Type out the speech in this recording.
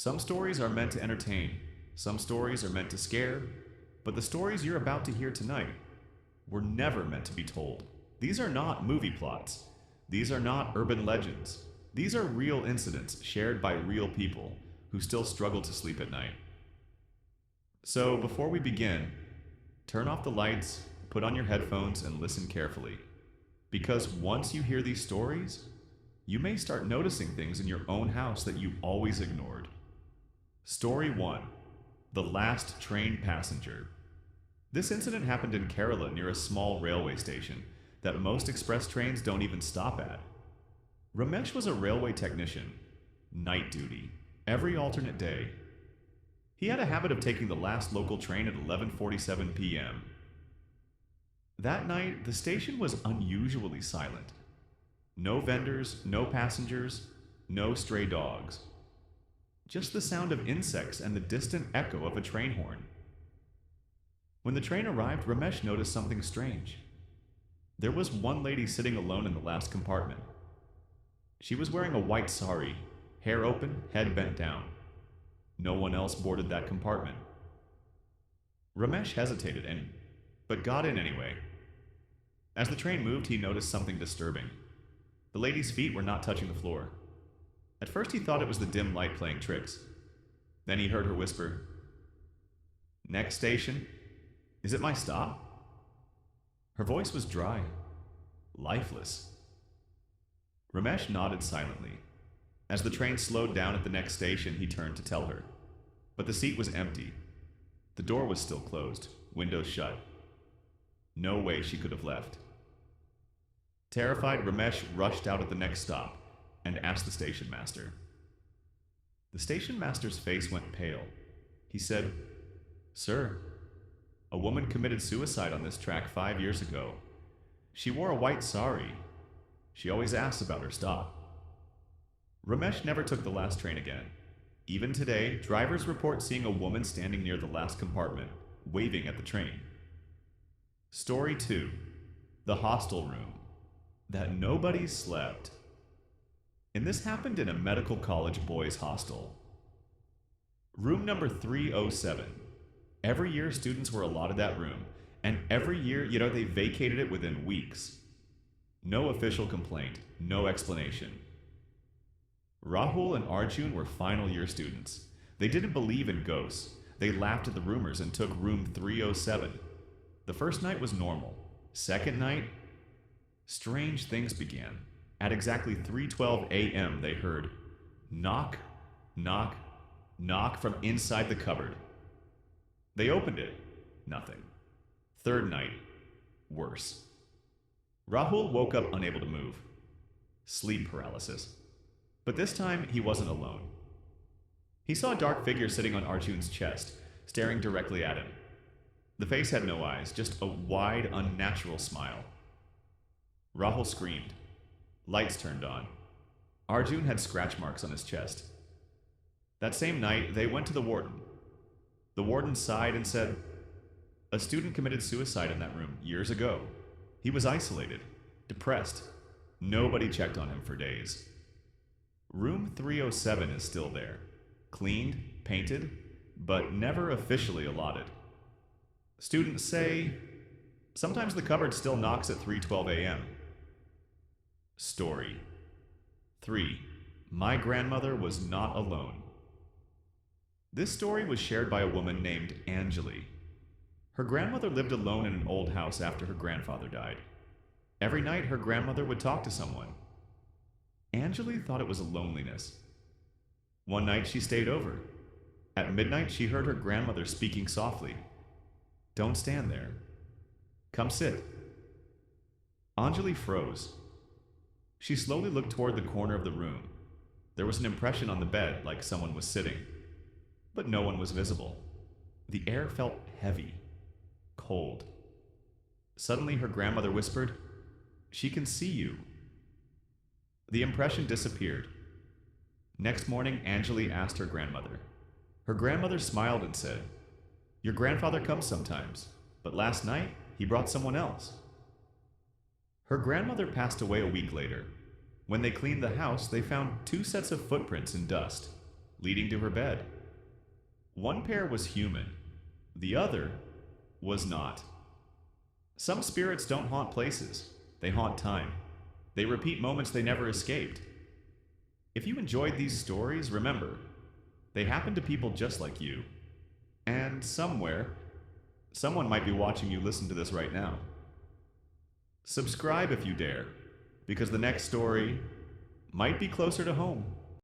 Some stories are meant to entertain, some stories are meant to scare, but the stories you're about to hear tonight were never meant to be told. These are not movie plots. These are not urban legends. These are real incidents shared by real people who still struggle to sleep at night. So, before we begin, turn off the lights, put on your headphones, and listen carefully. Because once you hear these stories, you may start noticing things in your own house that you always ignored. Story 1: The Last Train Passenger. This incident happened in Kerala near a small railway station that most express trains don't even stop at. Ramesh was a railway technician, night duty, every alternate day. He had a habit of taking the last local train at 11:47 p.m. That night, the station was unusually silent. No vendors, no passengers, no stray dogs. Just the sound of insects and the distant echo of a train horn. When the train arrived, Ramesh noticed something strange. There was one lady sitting alone in the last compartment. She was wearing a white sari, hair open, head bent down. No one else boarded that compartment. Ramesh hesitated, but got in anyway. As the train moved, he noticed something disturbing. The lady's feet were not touching the floor. At first he thought it was the dim light playing tricks. Then he heard her whisper, "Next station? Is it my stop?" Her voice was dry, lifeless. Ramesh nodded silently. As the train slowed down at the next station, he turned to tell her. But the seat was empty. The door was still closed, windows shut. No way she could have left. Terrified, Ramesh rushed out at the next stop and asked the station master. The station master's face went pale. He said, "Sir, a woman committed suicide on this track 5 years ago. She wore a white sari. She always asks about her stop." Ramesh never took the last train again. Even today, drivers report seeing a woman standing near the last compartment, waving at the train. Story 2: The Hostel Room That Nobody Slept. And this happened in a medical college boys' hostel. Room number 307. Every year, students were allotted that room, and every year, they vacated it within weeks. No official complaint, no explanation. Rahul and Arjun were final year students. They didn't believe in ghosts. They laughed at the rumors and took room 307. The first night was normal. Second night, strange things began. At exactly 3:12 a.m., they heard knock, knock, knock from inside the cupboard. They opened it. Nothing. Third night, worse. Rahul woke up unable to move. Sleep paralysis. But this time, he wasn't alone. He saw a dark figure sitting on Arjun's chest, staring directly at him. The face had no eyes, just a wide, unnatural smile. Rahul screamed. Lights turned on. Arjun had scratch marks on his chest. That same night, they went to the warden. The warden sighed and said, "A student committed suicide in that room years ago. He was isolated, depressed. Nobody checked on him for days." Room 307 is still there, cleaned, painted, but never officially allotted. Students say sometimes the cupboard still knocks at 3:12 a.m. Story 3: My grandmother was not alone. This story was shared by a woman named Anjali. Her grandmother lived alone in an old house after her grandfather died. Every night, her grandmother would talk to someone. Anjali thought it was a loneliness. One night, she stayed over. At midnight, she heard her grandmother speaking softly. "Don't stand there. Come sit." Anjali froze. She slowly looked toward the corner of the room. There was an impression on the bed, like someone was sitting. But no one was visible. The air felt heavy, cold. Suddenly, her grandmother whispered, "She can see you." The impression disappeared. Next morning, Anjali asked her grandmother. Her grandmother smiled and said, "Your grandfather comes sometimes, but last night he brought someone else." Her grandmother passed away a week later. When they cleaned the house, they found 2 sets of footprints in dust. leading to her bed. One pair was human, the other was not. Some spirits don't haunt places, they haunt time. They repeat moments they never escaped. If you enjoyed these stories, remember, they happen to people just like you. And somewhere, someone might be watching you listen to this right now. Subscribe if you dare, because the next story might be closer to home.